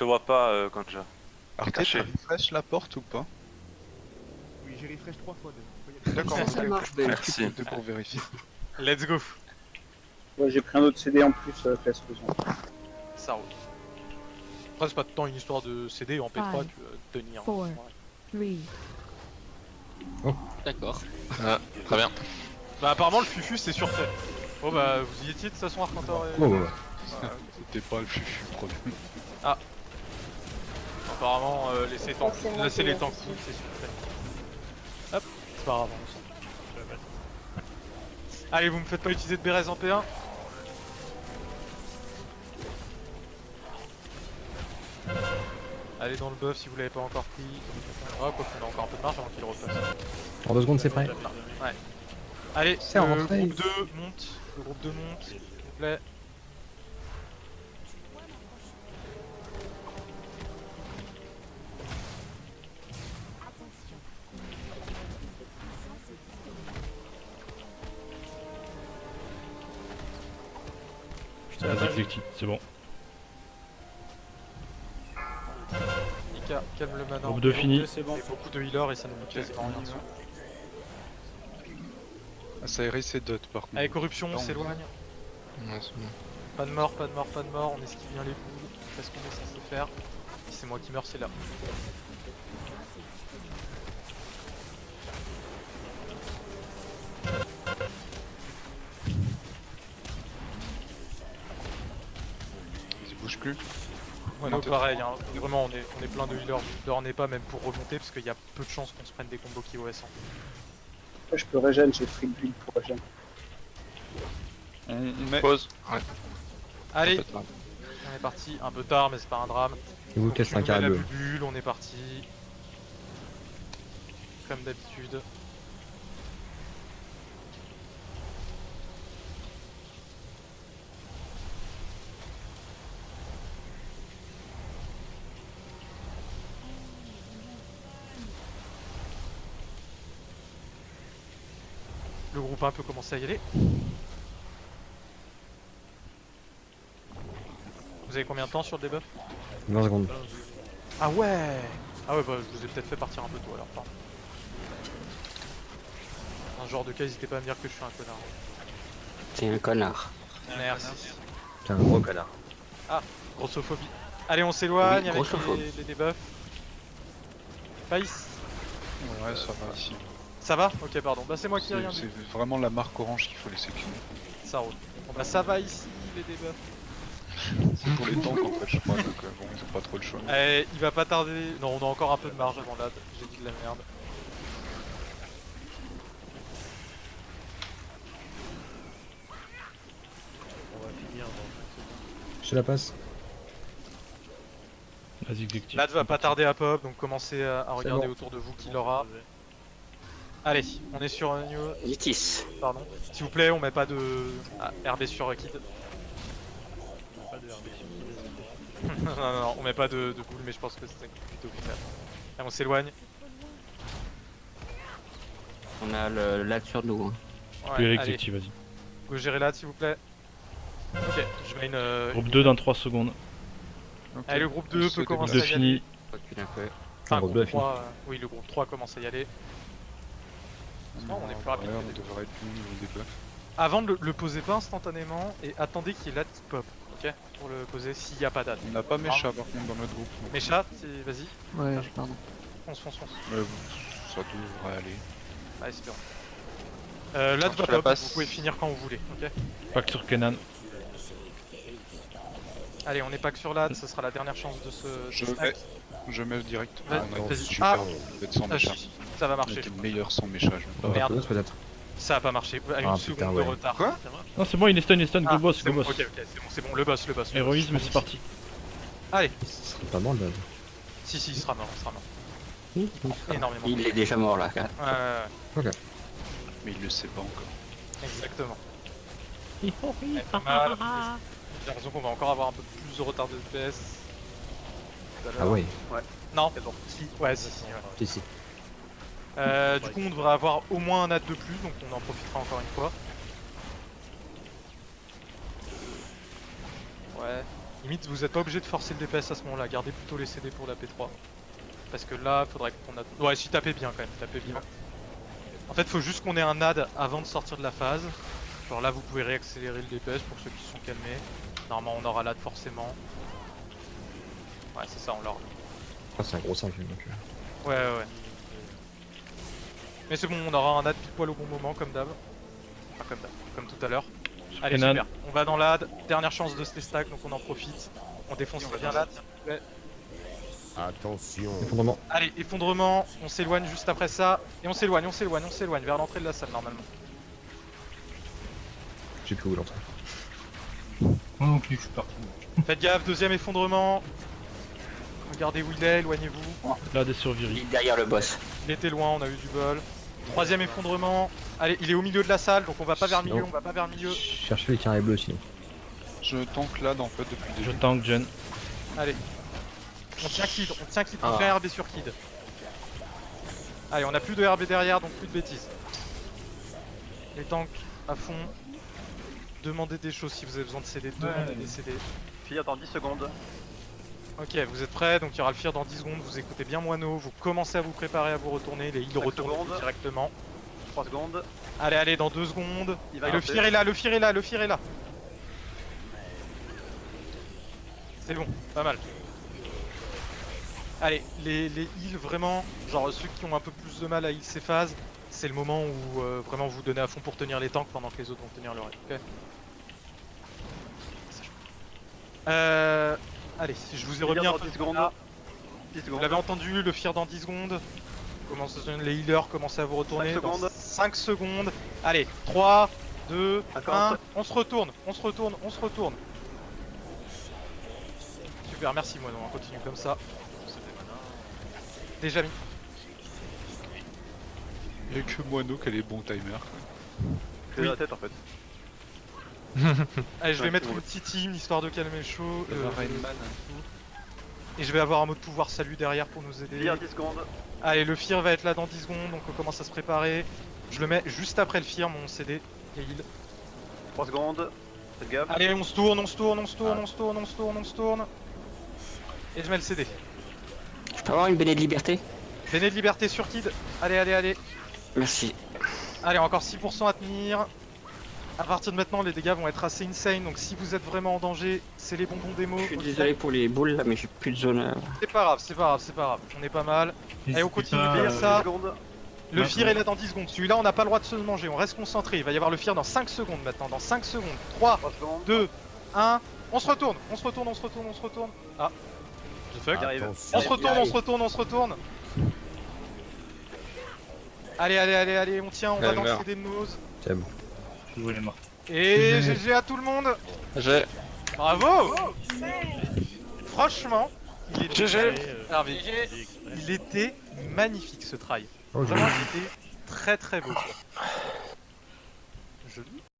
te vois pas, Kanja. Arte, caché. tu refresh la porte ou pas? Oui, j'ai refresh 3 fois déjà. D'accord, Ça, ça ok, marche ok. bien. Merci. C'était pour vérifier. Let's go. Ouais, j'ai pris un autre CD en plus, classe faisant. Ça roule. Après, c'est pas tant une histoire de CD en P3, Five, tu veux tenir. four. Ouais. 3. D'accord. Ah, très bien. Bah, apparemment, le fufu c'est surfait. Oh, bah, vous y étiez de toute façon, Arcantor et... Oh, ouais. C'était pas le fufu le problème. Apparemment, laissez Forcément, les c'est tanks, la c'est surfait. Hop, c'est pas grave, on s'en fout. Allez, vous me faites pas utiliser de Bérez en P1. Allez dans le buff si vous l'avez pas encore pris. Ah, quoi qu'on a encore un peu de marge avant qu'il repasse. En 2 secondes, c'est prêt. Ouais. Allez, C'est le rentré. groupe 2 monte. Le groupe 2 monte, s'il vous plaît. Vas-y, Executive, c'est bon. Nika, calme le mana. Groupe 2 fini. Il y a beaucoup de healers et ça ne nous quasiment rien dessus. Ah, ça hérisse et dot par contre. Allez, corruption, on Non. s'éloigne. Ouais, c'est bon. Pas de mort, pas de mort, pas de mort. On esquive bien les coups. On fait ce qu'on est censé faire. Si c'est moi qui meurs, c'est là. Ils bougent plus. Ouais, nous pareil, hein. Vraiment on est plein de healers. Ne ornez pas même pour remonter parce qu'il y a peu de chances qu'on se prenne des combos qui OS. Moi, je peux régène, j'ai pris le build pour régène. On met. Pause. Ouais. Allez, Peut-être pas. on est parti. Un peu tard, mais c'est pas un drame. Il vous Donc, casse tu un nous mets la carré. bulle, on est parti. Comme d'habitude. Le groupe 1 peut commencer à y aller. Vous avez combien de temps sur le debuff? 20 secondes. Ah ouais. Ah ouais, bah je vous ai peut-être fait partir un peu tôt alors, pardon. Dans ce genre de cas, n'hésitez pas à me dire que je suis un connard. T'es un connard. Merci. T'es un gros connard. Grossophobie. Allez, on s'éloigne Oui, avec grossophobie. les debuffs. Païs. Ouais, ça va ici. Ça va? Ok, pardon. Bah c'est moi qui ai rien C'est dit. vraiment la marque orange qu'il faut laisser clean. Ça roule. Bon bah ça va ici, les debuffs. C'est pour les tanks en fait, je crois, donc bon, ils ont pas trop le choix. Eh, il va pas tarder. Non, on a encore un peu de marge avant l'ad. J'ai dit de la merde. On va finir dans Je te la passe. Vas-y, Executive. L'ad va pas tarder à pop, donc commencez à regarder bon. autour de vous qui l'aura. Allez, on est sur New. Vitis. Pardon. S'il vous plaît, on met pas de RB sur Kid. pas de RB sur Non, non, non, on met pas de boule, mais je pense que c'est plutôt final. Allez, on s'éloigne. On a le lac sur nous. Hein. Ouais, Puis allez, Executive, vas-y. go gérer là, s'il vous plaît. Ok, je mets une. Groupe 2 dans 3 secondes. Ok. Allez, le groupe 2 peut Groupe commencer 2 à y aller. fini. Recule un peu. Enfin, Le groupe 2 a fini. 3, oui, le groupe 3 commence à y aller. Non, on est plus rapide. Ouais, on devrait être bon au niveau des buffs. Avant de le poser pas instantanément et attendez qu'il y ait l'ad qui pop, ok? Pour le poser s'il n'y a pas d'ad. On n'a pas Mecha par contre dans notre groupe. donc, Mécha, vas-y, Ouais, pardon. fonce, fonce, fonce. ça devrait aller. Allez, espérons. L'ad Je va la pop, passe. vous pouvez finir quand vous voulez, ok? Pack sur Kenan. Allez, on est pas que sur l'ad, ce sera la dernière chance de ce Je snack. mets, je mets direct. Vas-y, on a vas-y. super, Ah. on va être sans Ah, Mecha. ça va On marcher, était je crois. meilleur sans Mecha, je me On va Merde. reposer, peut-être. Ça a pas marché, à une Ah, seconde putain, de ouais. retard. Quoi? Non, c'est bon, il est stun, Ah, go boss, c'est go bon, boss. ok, c'est bon, le boss, le boss. Héroïsme, c'est parti. Allez, Ce serait pas mal. si, il sera mort, il sera mort. Énormément. Il est déjà mort là. Ouais, mais il le sait pas encore. exactement. Pas mal. J'ai l'impression qu'on va encore avoir un peu plus de retard de FPS. tout à l'heure. Ah ouais, Non, si, ouais, si, ouais. si, si. Du coup, on devrait avoir au moins un ad de plus, donc on en profitera encore une fois. Ouais. Limite, vous êtes pas obligé de forcer le DPS à ce moment-là, gardez plutôt les CD pour la P3. Parce que là, faudrait qu'on a... Ouais, si tapez bien quand même, tapez bien. En fait, faut juste qu'on ait un NAD avant de sortir de la phase. Genre là, vous pouvez réaccélérer le DPS pour ceux qui sont calmés. Normalement, on aura NAD forcément. Ouais, c'est ça, on l'aura. Ah, c'est un gros 5 donc. Ouais. Mais c'est bon, on aura un NAD pile poil au bon moment, comme d'hab. Enfin, comme d'hab, comme tout à l'heure. Allez, Kenan. super. On va dans l'AD. Dernière chance de se stack, donc on en profite. On défonce bien l'AD. Ouais. Attention. Effondrement. Allez, effondrement. On s'éloigne juste après ça. Et on s'éloigne vers l'entrée de la salle, normalement. J'ai plus où l'entrée. Moi non plus, je suis parti. Faites gaffe, deuxième effondrement. Regardez où il est, éloignez-vous. Là, des surviris. Il est derrière le boss. Il était loin, on a eu du bol. Troisième effondrement. Allez, il est au milieu de la salle, donc on va pas vers le milieu, Non. on va pas vers le milieu. Cherchez les carrés bleus sinon. Je tank là en fait depuis le Je début. tank Jen. Allez. On tient Kid, on fait un RB sur Kid. Allez, on a plus de RB derrière, donc plus de bêtises. Les tanks à fond. Demandez des choses si vous avez besoin de CD, demandez des CD. Fire dans 10 secondes. Ok, vous êtes prêts, donc il y aura le fear dans 10 secondes, vous écoutez bien Moineau, vous commencez à vous préparer à vous retourner, les heals 5 retournent secondes. directement. 3 secondes. Allez, dans 2 secondes. Il va Et le lancer. fear est là, le fear est là, le fear est là. C'est bon, pas mal. Allez, les heals vraiment, genre ceux qui ont un peu plus de mal à heal ces phases, c'est le moment où vraiment vous donnez à fond pour tenir les tanks pendant que les autres vont tenir le reste, ok. Allez, je vous ai remis un peu 10 secondes. 10 Vous secondes. l'avez entendu, le fear dans 10 secondes. Les healers commencent à vous retourner. 5 secondes. 5 secondes. Allez, 3, 2, D'accord. 1. On se retourne. Super, merci Moineau, on continue comme ça. Déjà mis. Il y a que Moineau qui a les bons timers. C'est la tête en fait. Allez, je vais Ouais, mettre cool. le petit team histoire de calmer le show. Rainman. Et je vais avoir un mot de pouvoir salut derrière pour nous aider. Fire 10 secondes. Allez, le fear va être là dans 10 secondes, donc on commence à se préparer. Je le mets juste après le fear, mon CD. Et heal. 3 secondes. Faites gaffe. Allez, on se tourne. Et je mets le CD. Je peux avoir une béné de liberté? Béné de liberté sur Kid. Allez. Merci. Allez, encore 6% à tenir. À partir de maintenant, les dégâts vont être assez insane, donc si vous êtes vraiment en danger, c'est les bonbons démo. Je suis désolé pour les boules là, mais j'ai plus de zone. C'est pas grave. On est pas mal. Allez, on continue de Fire faire ça. 10 secondes. Le fear est là dans 10 secondes. Celui-là, on n'a pas le droit de se manger. On reste concentré. Il va y avoir le fear dans 5 secondes maintenant. Dans 5 secondes. 3, 3 secondes. 2, 1. On se retourne. Ah. The fuck. Il arrive. On se retourne. Allez, on tient, on va dans le CD de nose. C'est bon. Et GG à tout le monde. Bravo. Franchement, il était... Hervé, il était magnifique ce try. Oh, Vraiment, il était très beau. Joli.